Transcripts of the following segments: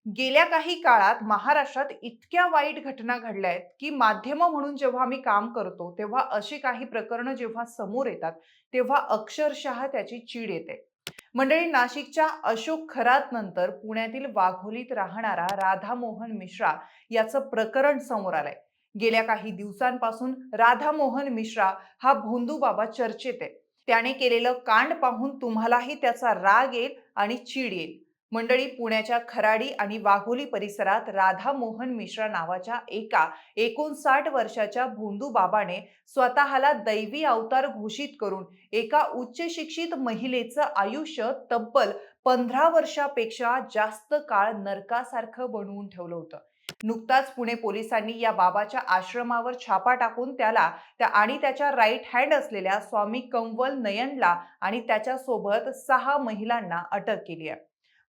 गेल्या काही काळात महाराष्ट्रात इतक्या वाईट घटना घडल्या आहेत, की माध्यम म्हणून जेव्हा आम्ही काम करतो, तेव्हा अशी काही प्रकरणं जेव्हा समोर येतात, तेव्हा अक्षरशः त्याची चीड येते. मंडळी, नाशिकच्या अशोक खरात नंतर पुण्यातील वाघोलीत राहणारा राधामोहन मिश्रा याचं प्रकरण समोर आलंय. गेल्या काही दिवसांपासून राधामोहन मिश्रा हा भोंदू बाबा चर्चेत आहे. त्याने केलेलं कांड पाहून तुम्हालाही त्याचा राग येईल आणि चीड येईल. मंडळी, पुण्याच्या खराडी आणि वाघोली परिसरात राधा मोहन मिश्रा नावाच्या एका 59 वर्षाच्या भोंदू बाबाने स्वतःला दैवी अवतार घोषित करून एका उच्च शिक्षित महिलेचं आयुष्य तब्बल 15 वर्षापेक्षा जास्त काळ नरकासारखं बनवून ठेवलं होतं. नुकताच पुणे पोलिसांनी या बाबाच्या आश्रमावर छापा टाकून त्याला आणि त्याच्या राईट हँड असलेल्या स्वामी कंवल नयनला आणि त्याच्यासोबत 6 महिलांना अटक केली आहे.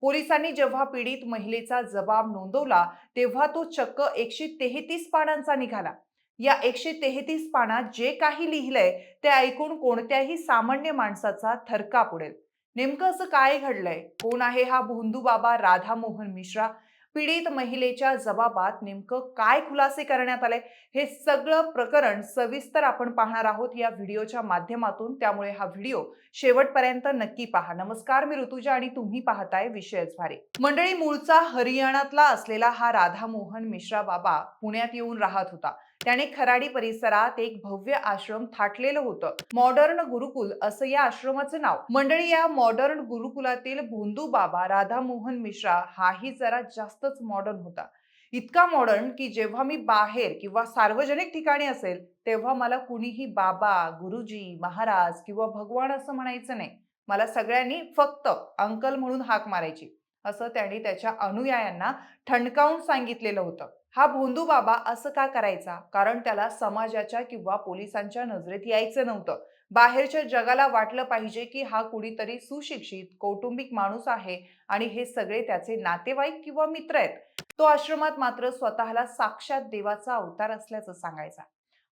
पोलिसांनी जेव्हा पीडित महिलेचा जबाब नोंदवला, तेव्हा तो चक्क 133 पानांचा निघाला. या 133 पानात जे काही लिहिलंय ते ऐकून कोणत्याही सामान्य माणसाचा थरकाप उडेल. नेमकं असं काय घडलंय? कोण आहे हा भोंदू बाबा राधामोहन मिश्रा? पीडित महिलेच्या जबाबात नेमकं काय खुलासे करण्यात आले? हे सगळं प्रकरण सविस्तर आपण पाहणार आहोत या व्हिडिओच्या माध्यमातून. त्यामुळे हा व्हिडिओ शेवटपर्यंत नक्की पहा. नमस्कार, मी ऋतुजा आणि तुम्ही पाहताय विषयच भारी. मंडळी, मूळचा हरियाणातला असलेला हा राधामोहन मिश्रा बाबा पुण्यात येऊन राहत होता. त्याने खराडी परिसरात एक भव्य आश्रम थाटलेलं होतं. मॉडर्न गुरुकुल असं या आश्रमाचं नाव. मंडळी, या मॉडर्न गुरुकुलातील भोंदू बाबा राधामोहन मिश्रा हाही जरा जास्तच मॉडर्न होता. इतका मॉडर्न की जेव्हा मी बाहेर किंवा सार्वजनिक ठिकाणी असेल, तेव्हा मला कुणीही बाबा, गुरुजी, महाराज किंवा भगवान असं म्हणायचं नाही. मला सगळ्यांनी फक्त अंकल म्हणून हाक मारायची, असं त्यांनी त्याच्या अनुयायांना ठणकावून सांगितलेलं होतं. हा भोंदू बाबा असं का करायचा? कारण त्याला समाजाच्या किंवा पोलिसांच्या नजरेत यायचं नव्हतं. बाहेरच्या जगाला वाटलं पाहिजे की हा कुणीतरी सुशिक्षित, कौटुंबिक माणूस आहे आणि हे सगळे त्याचे नातेवाईक किंवा मित्र आहेत. तो आश्रमात मात्र स्वतःला साक्षात देवाचा अवतार असल्याचं सांगायचा.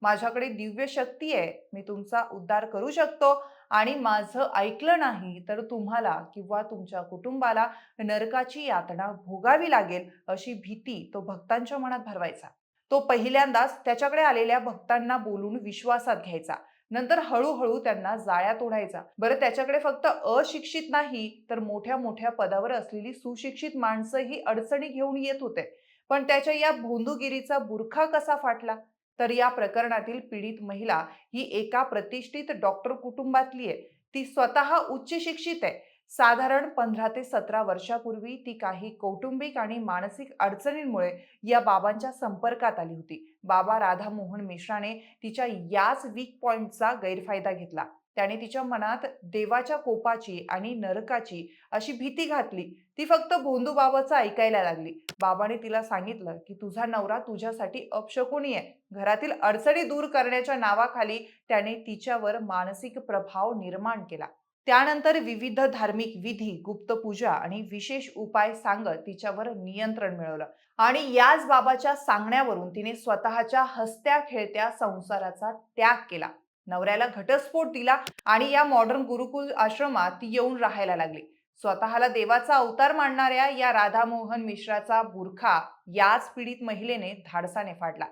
माझ्याकडे दिव्य शक्ती आहे, मी तुमचा उद्धार करू शकतो आणि माझं ऐकलं नाही तर तुम्हाला किंवा तुमच्या कुटुंबाला नरकाची यातना भोगावी लागेल, अशी भीती तो भक्तांच्या मनात भरवायचा. तो पहिल्यांदाच त्याच्याकडे आलेल्या भक्तांना बोलून विश्वासात घ्यायचा. नंतर हळूहळू त्यांना जाळ्यात ओढायचा. बरं, त्याच्याकडे फक्त अशिक्षित नाही तर मोठ्या मोठ्या पदावर असलेली सुशिक्षित माणसंही अडचणी घेऊन येत होते. पण त्याच्या या भोंदूगिरीचा बुरखा कसा फाटला? तर या प्रकरणातील पीडित महिला ही एका प्रतिष्ठित डॉक्टर कुटुंबातली आहे. ती स्वतः उच्च शिक्षित आहे. साधारण 15 ते 17 वर्षापूर्वी ती काही कौटुंबिक आणि मानसिक अडचणींमुळे या बाबांच्या संपर्कात आली होती. बाबा राधामोहन मिश्राने तिच्या याच वीक पॉइंटचा गैरफायदा घेतला. त्याने तिच्या मनात देवाच्या कोपाची आणि नरकाची अशी भीती घातली. ती फक्त भोंदू बाबाचं ऐकायला लागली. बाबाने तिला सांगितलं की तुझा नवरा तुझ्यासाठी अपशकुनी आहे. घरातील अडचणी दूर करण्याच्या नावाखाली त्याने तिच्यावर मानसिक प्रभाव निर्माण केला. त्यानंतर विविध धार्मिक विधी, गुप्त पूजा आणि विशेष उपाय सांगत तिच्यावर नियंत्रण मिळवलं आणि याच बाबाच्या सांगण्यावरून तिने स्वतःच्या हसत्या खेळत्या संसाराचा त्याग केला. नवऱ्याला घटस्फोट दिला आणि या मॉडर्न गुरुकुल आश्रमात ती येऊन राहायला लागली. स्वतःला देवाचा अवतार मानणाऱ्या या राधामोहन मिश्राचा बुरखा याच पीडित महिलेने धाडसाने फाडला.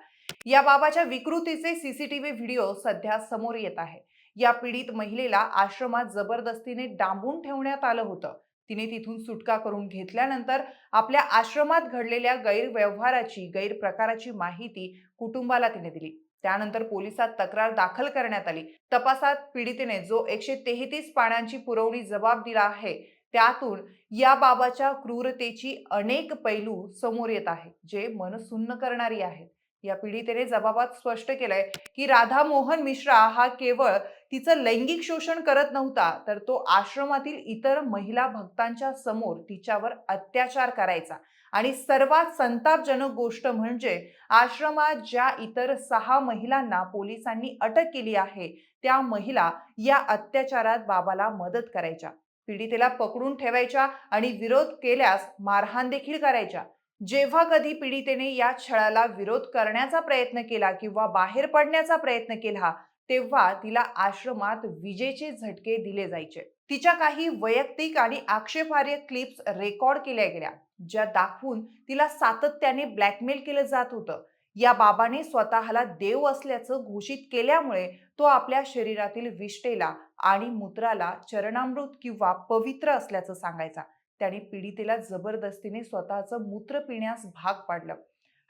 या बाबाच्या विकृतीचे सीसीटीव्ही व्हिडिओ सध्या समोर येत आहे. या पीडित महिलेला आश्रमात जबरदस्तीने डांबून ठेवण्यात आलं होतं. तिने तिथून सुटका करून घेतल्यानंतर आपल्या आश्रमात घडलेल्या गैरव्यवहाराची, गैरप्रकाराची माहिती कुटुंबाला तिने दिली. त्यानंतर पोलिसात तक्रार दाखल करण्यात आली. तपासात पीडितेने जो 133 पानांची पुरवणी जबाब दिला आहे, त्यातून या बाबाच्या क्रूरतेची अनेक पैलू समोर येत आहेत, जे मन सुन्न करणारी आहेत. या पीडितेने जबाबात स्पष्ट केलंय की राधा मोहन मिश्रा हा केवळ तिचं लैंगिक शोषण करत नव्हता, तर तो आश्रमातील इतर महिला भक्तांच्या समोर तिच्यावर अत्याचार करायचा. आणि सर्वात संतापजनक गोष्ट म्हणजे आश्रमात ज्या इतर 6 महिलांना पोलिसांनी अटक केली आहे, त्या महिला या अत्याचारात बाबाला मदत करायच्या. पीडितेला पकडून ठेवायच्या आणि विरोध केल्यास मारहाण देखील करायच्या. जेव्हा कधी पीडितेने या छळाला विरोध करण्याचा प्रयत्न केला किंवा बाहेर पडण्याचा प्रयत्न केला, तेव्हा तिला आश्रमात विजेचे झटके दिले जायचे. तिच्या काही वैयक्तिक आणि आक्षेपार्ह क्लिप्स रेकॉर्ड केल्या गेल्या, ज्या दाखवून तिला सातत्याने ब्लॅकमेल केलं जात होतं. या बाबाने स्वतःला देव असल्याचं घोषित केल्यामुळे तो आपल्या शरीरातील विष्ठेला आणि मूत्राला चरणामृत किंवा पवित्र असल्याचं सांगायचा. त्याने पीडितेला जबरदस्तीने स्वतःचं मूत्र पिण्यास भाग पाडलं.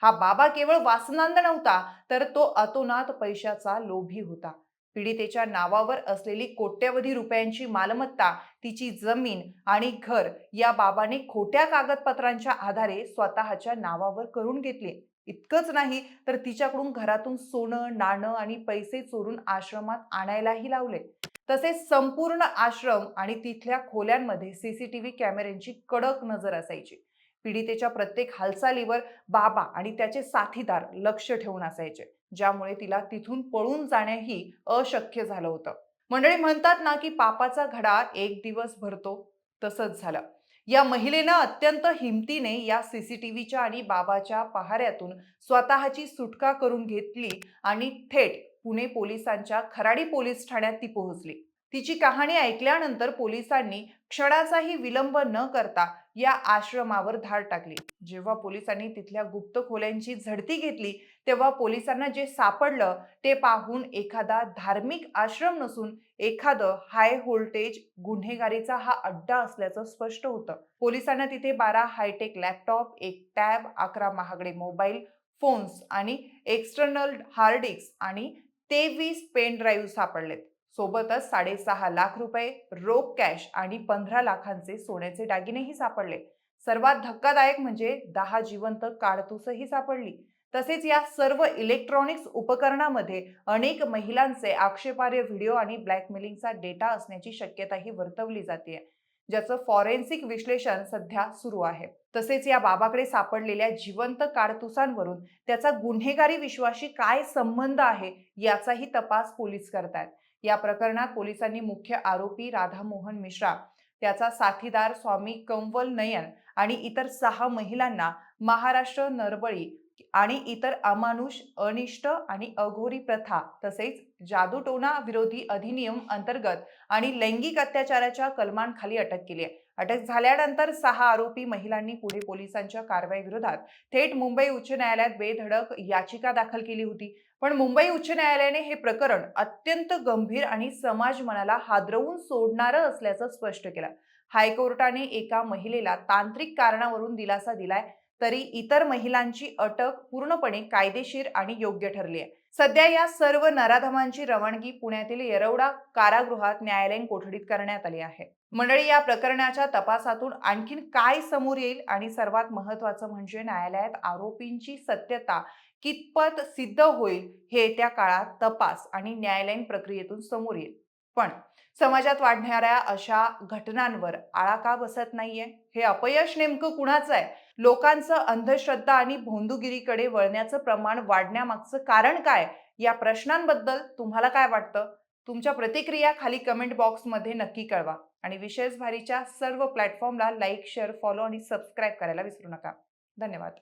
हा बाबा केवळ वासनांध नव्हता, तर तो अतोनात पैशाचा लोभी होता. पीडितेच्या नावावर असलेली कोट्यवधी रुपयांची मालमत्ता, तिची जमीन आणि घर या बाबाने खोट्या कागदपत्रांच्या आधारे स्वतःच्या नावावर करून घेतले. इतकंच नाही, तर तिच्याकडून घरातून सोनं, नाणं आणि पैसे चोरून आश्रमात आणायलाही लावले. तसेच संपूर्ण आश्रम आणि तिथल्या खोल्यांमध्ये सीसीटीव्ही कॅमेऱ्यांची कडक नजर असायची. पीडितेच्या प्रत्येक हालचालीवर बाबा आणि त्याचे साथीदार लक्ष ठेवून असायचे, ज्यामुळे तिला तिथून पळून जाणेही अशक्य झालं होतं. मंडळी म्हणतात ना, की पापाचा घडा एक दिवस भरतो, तसंच झालं. या महिलेनं अत्यंत हिमतीने या सीसीटीव्हीच्या आणि बाबाच्या पहाऱ्यातून स्वतःची सुटका करून घेतली आणि थेट पुणे पोलिसांच्या खराडी पोलीस ठाण्यात ती पोहोचली. तिची कहाणी ऐकल्यानंतर पोलिसांनी क्षणाचाही विलंब न करता या आश्रमावर धाड टाकली. जेव्हा पोलिसांनी तिथल्या गुप्त खोल्यांची झडती घेतली, तेव्हा पोलिसांना जे सापडलं ते पाहून एखादा धार्मिक आश्रम नसून एखादं हाय व्होल्टेज गुन्हेगारीचा हा अड्डा असल्याचं स्पष्ट होतं. पोलिसांना तिथे 12 हायटेक लॅपटॉप, एक टॅब, 11 महागडे मोबाईल फोन्स आणि एक्सटर्नल हार्ड डिस्क आणि 23 पेन ड्राईव्ह सापडलेत. सोबतच 6.5 लाख रुपये, रोख कॅश आणि 15 लाखांचे सोन्याचे दागिनेही सापडले. सर्वात धक्कादायक म्हणजे 10 जिवंत काडतुसंही सापडली. तसेच या सर्व इलेक्ट्रॉनिक्स उपकरणामध्ये अनेक महिलांचे आक्षेपार्ह व्हिडिओ आणि ब्लॅकमेलिंगचा डेटा असण्याची शक्यताही वर्तवली जाते, ज्याचं फॉरेन्सिक विश्लेषण सध्या सुरू आहे. तसेच या बाबाकडे सापडलेल्या जिवंत काडतुसांवरून त्याचा गुन्हेगारी विश्वाशी काय संबंध आहे याचाही तपास पोलीस करतायत. या प्रकरणात पोलिसांनी मुख्य आरोपी राधामोहन मिश्रा, त्याचा साथीदार स्वामी कंवल नयन आणि इतर 6 महिलांना महाराष्ट्र नरबळी आणि इतर अमानुष, अनिष्ट आणि अघोरी प्रथा तसेच जादूटोणा विरोधी अधिनियम अंतर्गत आणि लैंगिक अत्याचाराच्या कलमांखाली अटक केली आहे. अटक झाल्यानंतर 6 आरोपी महिलांनी पुणे पोलिसांच्या कारवाईविरोधात थेट मुंबई उच्च न्यायालयात बेधडक याचिका दाखल केली होती. पण मुंबई उच्च न्यायालयाने हे प्रकरण अत्यंत गंभीर आणि समाज मनाला हादरवून सोडणारं असल्याचं स्पष्ट केलं. हायकोर्टाने एका महिलेला तांत्रिक कारणावरून दिलासा दिलाय, तरी इतर महिलांची अटक पूर्णपणे कायदेशीर आणि योग्य ठरली आहे. सध्या या सर्व नराधमांची रवानगी पुण्यातील येरवडा कारागृहात न्यायालयीन कोठडीत करण्यात आली आहे. मंडळी, या प्रकरणाच्या तपासातून आणखीन काय समोर येईल आणि सर्वात महत्त्वाचं म्हणजे न्यायालयात आरोपींची सत्यता कितपत सिद्ध होईल हे येत्या काळात तपास आणि न्यायालयीन प्रक्रियेतून समोर येईल. पण समाजात वाढणाऱ्या अशा घटनांवर आळा का बसत नाहीये? हे अपयश नेमकं कुणाचं आहे? लोकांचं अंधश्रद्धा आणि भोंदूगिरीकडे वळण्याचं प्रमाण वाढण्यामागचं कारण काय? या प्रश्नांबद्दल तुम्हाला काय वाटतं? तुमच्या प्रतिक्रिया खाली कमेंट बॉक्समध्ये नक्की कळवा आणि विशेष भारीच्या सर्व प्लॅटफॉर्मला लाईक, शेअर, फॉलो आणि सबस्क्राईब करायला विसरू नका. धन्यवाद.